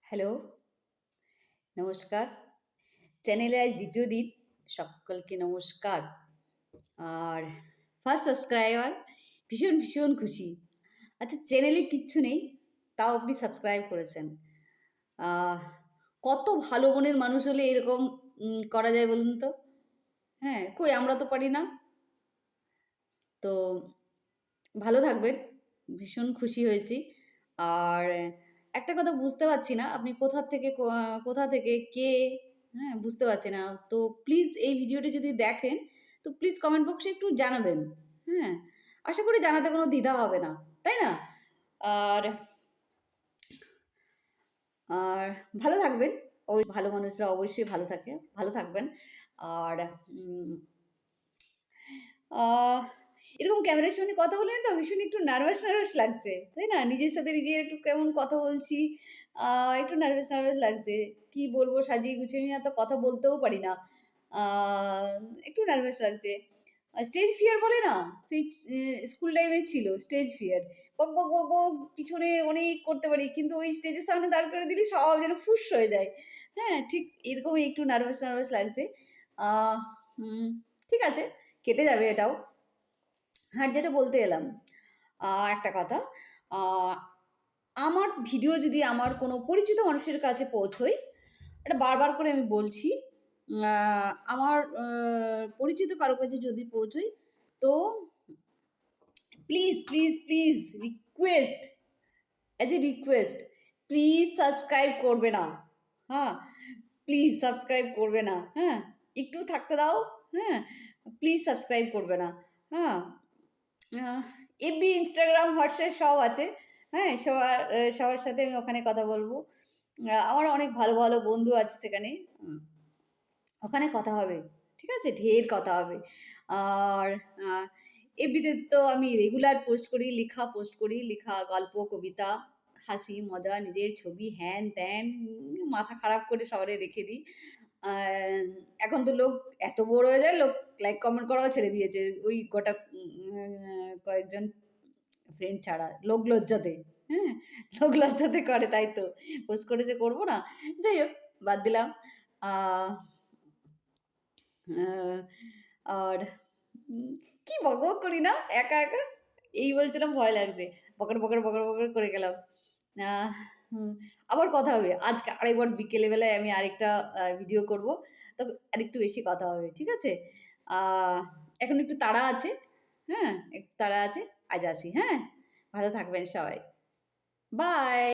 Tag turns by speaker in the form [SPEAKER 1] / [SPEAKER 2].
[SPEAKER 1] Hello, নমস্কার। চ্যানেলে আজ ২য় দিন। সকলকে নমস্কার। আর ফার্স্ট সাবস্ক্রাইবার ভীষণ খুশি। আচ্ছা চ্যানেলে কিচ্ছু নেই, তাও আপনি সাবস্ক্রাইব করেছেন। আহ কত ভালো মনের মানুষ হলে এরকম করা যায় বলুন তো? হ্যাঁ, কই আমরা তো পারি না। তো ভালো থাকবেন। ভীষণ খুশি হয়েছি। আর একটা কথা বুঝতে পারছি না, আপনি কোথা থেকে কে, হ্যাঁ? বুঝতে পারছি না। তো প্লিজ এই ভিডিওটি যদি দেখেন, তো প্লিজ কমেন্ট বক্সে একটু জানাবেন। হ্যাঁ? আশা করি জানাতে কোনো দ্বিধা হবে না। তাই না? আর আর ভালো থাকবেন। ভালো মানুষরা অবশ্যই ভালো থাকবেন। আর উম আহ এরকম ক্যামেরার সামনে কথা বলে না তো ভীষণ একটু নার্ভাস লাগছে। তাই না? নিজের সাথে নিজের একটু কেমন কথা বলছি। একটু নার্ভাস লাগছে। কি বলবো সাজিয়ে গুছিয়ে আমি এত কথা বলতেও পারি না। আ একটু নার্ভাস লাগছে। স্টেজ ফিয়ার বলে না? সেই স্কুল টাইমে ছিল স্টেজ ফিয়ার। বক পিছনে অনেক করতে পারি। কিন্তু ওই স্টেজের সামনে দাঁড় করে দিলে সব যেন ফুস হয়ে যায়। হ্যাঁ? ঠিক এরকমই একটু নার্ভাস লাগছে। আ হুম, ঠিক আছে। কেটে যাবে এটাও। আর যেটা বলতে এলাম, একটা কথা। আ আমার ভিডিও যদি আমার কোনো পরিচিত মানুষের কাছে পৌঁছয়, এটা বারবার করে আমি বলছি। আ আমার পরিচিত কারো কাছে যদি পৌঁছয়, তো please as a request, please subscribe করবে না। হ্যাঁ? প্লিজ সাবস্ক্রাইব করবে না। হ্যাঁ? একটু থাকতে দাও। হ্যাঁ? প্লিজ সাবস্ক্রাইব করবে না। হ্যাঁ? আহ এফবি, Instagram, WhatsApp সব আছে। হ্যাঁ? সবার সাথে আমি ওখানে কথা বলব। আমার অনেক ভালো বন্ধু আছে সেখানে। উম ওখানে কথা হবে। ঠিক আছে? ঢের কথা হবে। আর আ এফবিতে তো আমি রেগুলার পোস্ট করি, লেখা, গল্প, কবিতা, হাসি, মজা, নিজের ছবি, হ্যান-ত্যান মাথা খারাপ করে শহরে রেখে দিই। আ এখন তো লোক এত বোর হয়ে যায়, লোক লাইক কমেন্ট করাও ছেড়ে দিয়েছে। ওই কটা কয়েকজন ফ্রেন্ড ছাড়া। লোক লজ্জাতে। হ্যাঁ? লোক লজ্জাতে করে তাই তো। পোস্ট করেছে করব না। যাই হোক বাদ দিলাম। আ আ আর উম কি বকবক করি না একা? এই বলছিলাম ভয় লাগছে। বকর করে গেলাম। আহ হুম, আবার কথা হবে। আজকে আরেকবার বিকেলে বেলায় আমি আরেকটা ভিডিও করব। তবে আরেকটু বেশি কথা হবে। ঠিক আছে? আ এখন একটু তাড়া আছে। হ্যাঁ? একটু তাড়া আছে। আজ আসি। হ্যাঁ? ভালো থাকবেন সবাই। বাই।